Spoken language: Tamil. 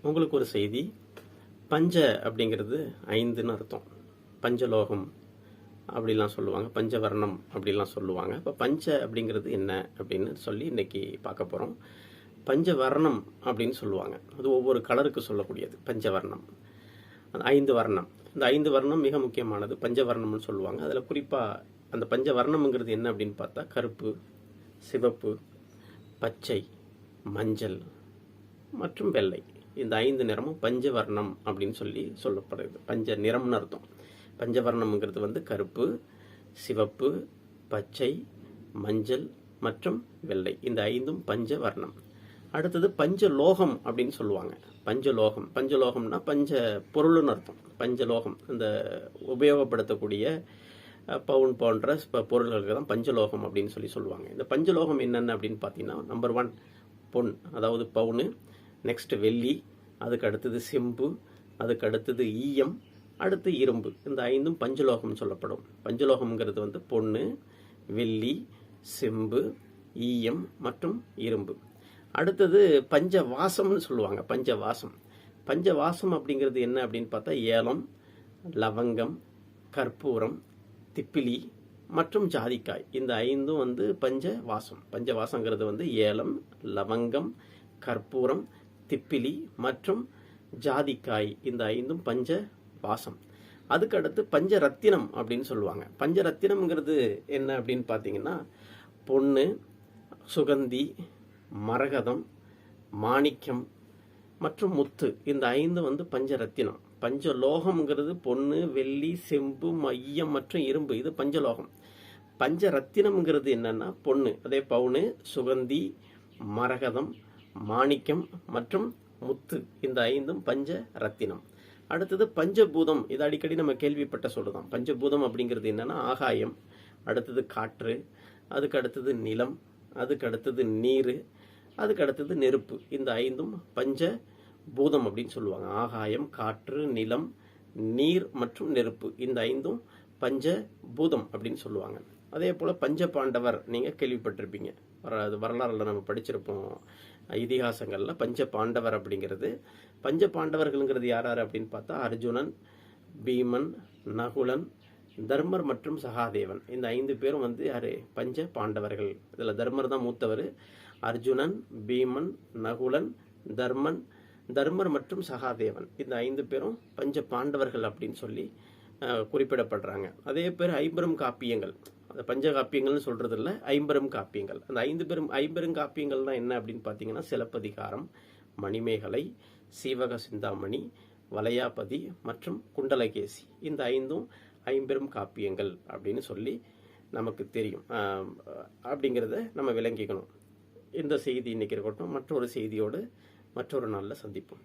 உங்களுக்கு ஒரு செய்தி. பஞ்ச அப்படிங்கிறது 5ன்னு அர்த்தம். பஞ்சலோகம் அப்படிலாம் சொல்லுவாங்க, பஞ்சவர்ணம் அப்படிலாம் சொல்லுவாங்க. இப்போ பஞ்ச அப்படிங்கிறது என்ன அப்படின்னு சொல்லி இன்னைக்கு பார்க்க போகிறோம். பஞ்சவர்ணம் அப்படின்னு சொல்லுவாங்க. அது ஒவ்வொரு கலருக்கு சொல்லக்கூடியது பஞ்சவர்ணம். 5 வர்ணம். இந்த 5 வர்ணம் மிக முக்கியமானது, பஞ்சவர்ணம்னு சொல்லுவாங்க. அதில் குறிப்பாக அந்த பஞ்சவர்ணம்ங்கிறது என்ன அப்படின்னு பார்த்தா கருப்பு, சிவப்பு, பச்சை, மஞ்சள் மற்றும் வெள்ளை. இந்த 5 நிறமும் பஞ்சவர்ணம் அப்படின்னு சொல்லி சொல்லப்படுது. பஞ்ச நிறம்னு அர்த்தம். பஞ்சவர்ணம்ங்கிறது வந்து கருப்பு, சிவப்பு, பச்சை, மஞ்சள் மற்றும் வெள்ளை. இந்த 5ம் பஞ்சவர்ணம். அடுத்தது பஞ்சலோகம் அப்படின்னு சொல்லுவாங்க. பஞ்சலோகம், பஞ்சலோகம்னா பஞ்ச பொருள்னு அர்த்தம். பஞ்சலோகம் இந்த உபயோகப்படுத்தக்கூடிய பவுன் போன்ற பொருள்களுக்கு தான் பஞ்சலோகம் அப்படின்னு சொல்லி சொல்லுவாங்க. இந்த பஞ்சலோகம் என்னென்ன அப்படின்னு பார்த்தீங்கன்னா, நம்பர் 1 பொன், அதாவது பவுனு. நெக்ஸ்ட் வெள்ளி, அதுக்கு அடுத்தது செம்பு, அதுக்கு அடுத்தது ஈயம், அடுத்து இரும்பு. இந்த 5ம் பஞ்சலோகம் சொல்லப்படும். பஞ்சலோகம்ங்கிறது வந்து பொண்ணு, வெள்ளி, செம்பு, ஈயம் மற்றும் இரும்பு. அடுத்தது பஞ்சவாசம்னு சொல்லுவாங்க. பஞ்சவாசம், பஞ்சவாசம் அப்படிங்கிறது என்ன அப்படின்னு பார்த்தா ஏலம், லவங்கம், கற்பூரம், திப்பிலி மற்றும் ஜாதிக்காய். இந்த 5ம் வந்து பஞ்சவாசம். பஞ்சவாசங்கிறது வந்து ஏலம், லவங்கம், கற்பூரம், திப்பிலி மற்றும் ஜாதிக்காய். இந்த 5ம் பஞ்சவாசம். அதுக்கு அடுத்து பஞ்சரத்தினம் அப்படின்னு சொல்லுவாங்க. பஞ்சரத்தினம்ங்கிறது என்ன அப்படின்னு பார்த்தீங்கன்னா பொண்ணு, சுகந்தி, மரகதம், மாணிக்கம் மற்றும் முத்து. இந்த 5 வந்து பஞ்சரத்தினம். பஞ்சலோகம்ங்கிறது பொண்ணு, வெள்ளி, செம்பு, மையம் மற்றும் இரும்பு. இது பஞ்சலோகம். பஞ்சரத்தினம்ங்கிறது என்னன்னா பொண்ணு, அதே பவுனு, சுகந்தி, மரகதம், மாணிக்கம் மற்றும் முத்து. இந்த 5ம் பஞ்ச ரத்தினம். அடுத்தது பஞ்சபூதம். இது அடிக்கடி நம்ம கேள்விப்பட்ட சொல்லுதான். பஞ்சபூதம் அப்படிங்கிறது என்னன்னா ஆகாயம், அடுத்தது காற்று, அதுக்கு அடுத்தது நிலம், அதுக்கு அடுத்தது நீர், அதுக்கு அடுத்தது நெருப்பு. இந்த 5ம் பஞ்ச பூதம் அப்படின்னு சொல்லுவாங்க. ஆகாயம், காற்று, நிலம், நீர் மற்றும் நெருப்பு. இந்த 5ம் பஞ்ச பூதம் அப்படின்னு சொல்லுவாங்க. அதே போல பஞ்ச பாண்டவர் நீங்க கேள்விப்பட்டிருப்பீங்க. வரலாறுல நம்ம படிச்சிருப்போம், இதிகாசங்கள்ல. பஞ்ச பாண்டவர் அப்படிங்கிறது, பஞ்ச பாண்டவர்கள்ங்கிறது யார் யார் அப்படின்னு பார்த்தா அர்ஜுனன், பீமன், நகுலன், தர்மர் மற்றும் சகாதேவன். இந்த 5 பேரும் வந்து யாரு? பஞ்ச பாண்டவர்கள். இதுல தர்மர் தான் மூத்தவர். அர்ஜுனன், பீமன், நகுலன், தர்மர் மற்றும் சகாதேவன். இந்த 5 பேரும் பஞ்ச பாண்டவர்கள் அப்படின்னு சொல்லி குறிப்பிடப்படுறாங்க. அதே பேர் ஐம்பெரும் காப்பியங்கள். அந்த பஞ்ச காப்பியங்கள்னு சொல்றது இல்லை, ஐம்பெரும் காப்பியங்கள். அந்த 5 ஐம்பெரும் காப்பியங்கள்னா என்ன அப்படின்னு பார்த்தீங்கன்னா சிலப்பதிகாரம், மணிமேகலை, சீவக சிந்தாமணி, வளையாபதி மற்றும் குண்டலகேசி. இந்த 5ம் ஐம்பெரும் காப்பியங்கள் அப்படின்னு சொல்லி நமக்கு தெரியும். அப்படிங்கிறத நம்ம விளங்கிக்கணும். இந்த செய்தி இன்னைக்கு இருக்கட்டும். மற்றொரு செய்தியோடு மற்றொரு நாளில் சந்திப்போம்.